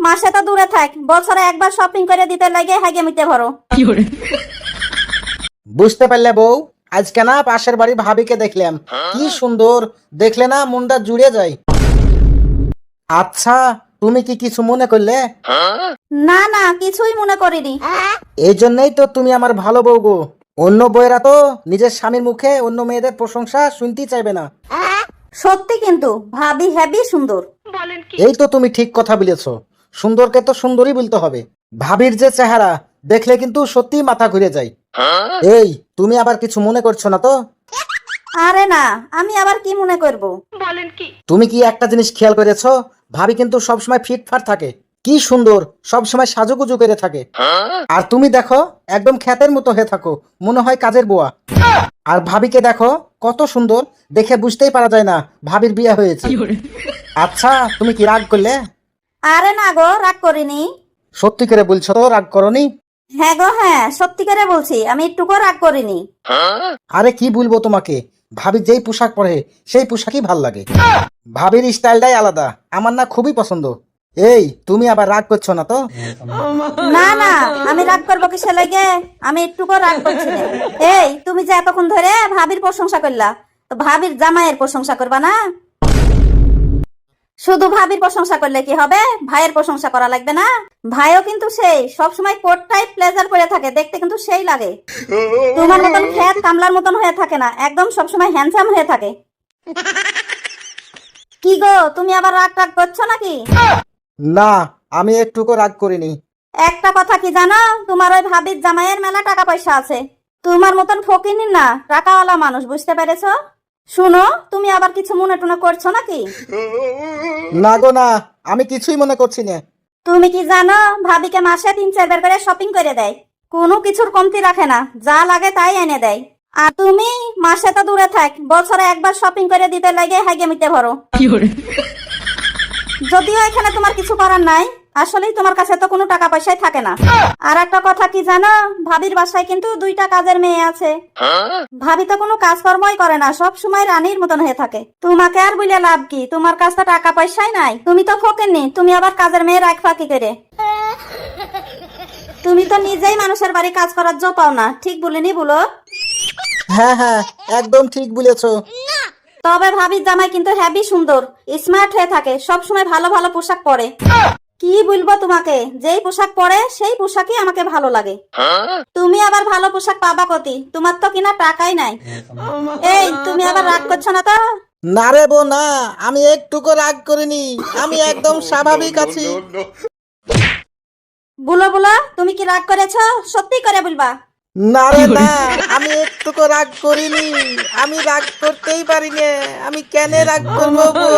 মাসে তো দূরে থাক, বছরে একবার শপিং করে দিতে লাগে হাগে মিটে ভরো। বুঝতে পারলে বউ, আজকে না পাশের বাড়ি ভাবিকে দেখলাম, কি সুন্দর, দেখলে না মনটা জুড়ে যায়। আচ্ছা, তুমি কি কিছু মনে করলে? না না, কিছুই মনে করিনি। এই জন্যই তো তুমি আমার ভালো বউ গো। অন্য বউয়েরা তো নিজের স্বামীর মুখে অন্য মেয়েদের প্রশংসা শুনতেই চাইবে না। সত্যি কিন্তু ভাবি হেবি সুন্দর। এই তো তুমি ঠিক কথা বলেছো, সুন্দরকে তো সুন্দরই বলতে হবে। ভাবির যে চেহারা দেখলে কিন্তু সত্যি মাথা ঘুরে যায়। এই, তুমি আবার কিছু মনে করছো না তো? আরে না, আমি আবার কি মনে করব? তুমি কি একটা জিনিস খেয়াল করেছো? ভাবি কিন্তু সবসময় ফিটফাট থাকে, কি সুন্দর, সবসময় সাজুগুজু করে থাকে। আর তুমি দেখো, একদম খ্যাতের মতো হয়ে থাকো, মনে হয় কাজের বুয়া। আর ভাবিকে দেখো কত সুন্দর, দেখে বুঝতেই পারা যায় না ভাবির বিয়ে হয়েছে। আচ্ছা, তুমি কি রাগ করলে? আরে না গো, রাগ করিনি। সত্যি করে বলছো তো, রাগ করনি? হ্যাঁ গো হ্যাঁ, সত্যি করে বলছি, আমি একটুকু রাগ করিনি। আরে কি বলবো তোমাকে, ভাবি যেই পোশাক পরে সেই পোশাকই ভাল লাগে। ভাবির স্টাইলটাই আলাদা, আমার না খুবই পছন্দ। এই, তুমি আবার রাগ করছো না তো? না না, আমি রাগ করবো কিসে লাগে? আমি একটুকু রাগ করছি না। এই, তুমি যে এতক্ষণ ধরে ভাবির প্রশংসা করলা, তো ভাবির জামাইয়ের প্রশংসা করবা না? শুধু ভাবির প্রশংসা করলে কি হবে? ভাইয়ের প্রশংসা করা লাগবে না? ভাইও কিন্তু সেই সবসময় কোট টাইপ ব্লেজার পরে থাকে, দেখতে কিন্তু সেই লাগে। তোমার মতন খ্যাত কামলার মতন হয়ে থাকে না, একদম সবসময় হ্যান্ডসাম হয়ে থাকে। কি গো, তুমি আবার রাগ টাগ করছো নাকি? না, আমি একটুকু রাগ করিনি। একটা কথা কি জানো, তোমার ওই ভাবির জামাইয়ের মেলা টাকা পয়সা আছে। তোমার মতন ফকিনি না, টাকাওয়ালা মানুষ, বুঝতে পেরেছো? শুনো, তুমি আবার কিছু মনে টনে করছো নাকি? না গো না, আমি কিছুই মনে করছি না। তুমি কি জানো, ভাবিকে মাসে 3-4 বার করে শপিং করে দেয়, কোনো কিছুর কমতি রাখে না, যা লাগে তাই এনে দেয়। আর তুমি মাসে তো দূরে থাক, বছরে একবার শপিং করে দিতে লাগে হাগে মিটে ভরো। যদিও এখানে তোমার কিছু করার নাই, আসলেই তোমার কাছে তো কোনো টাকা পয়সাই থাকে না। আর একটা কথা কি জানো, ভাবির বাসায় কিন্তু 2টা কাজের মেয়ে আছে। ভাবি তো কোনো কাজকর্মই করে না, সব সময় রানীর মতন হয়ে থাকে। তোমাকে আর বলে লাভ কি, তোমার কাছে তো টাকা পয়সাই নাই, তুমি তো ফকেননি, তুমি আবার কাজের মেয়ে রাখবা কি করে? তুমি তো নিজেই মানুষের বাড়ি কাজ করার জো পাও না, ঠিক বলিনি বলো? হ্যাঁ হ্যাঁ, একদম ঠিক বলেছো। তবে ভাবির জামাই কিন্তু হেবি সুন্দর, স্মার্ট হয়ে থাকে, সব সময় ভালো ভালো পোশাক পরে। কি বলবো তোমাকে, যেই পোশাক পরে সেই পোশাকই আমাকে ভালো লাগে। তুমি আবার ভালো পোশাক পাবা কতি, তোমার তো কিনা টাকাই নাই। এই, তুমি আবার রাগ করছো না তো? না রে বো না, আমি একটুকু রাগ করিনি, আমি একদম স্বাভাবিক আছি। বলো বলো, তুমি কি রাগ করেছো? সত্যি করে বলবা। না রে না, আমি একটুকু রাগ করিনি, আমি রাগ করতেই পারি না, আমি কেন রাগ করবো বল?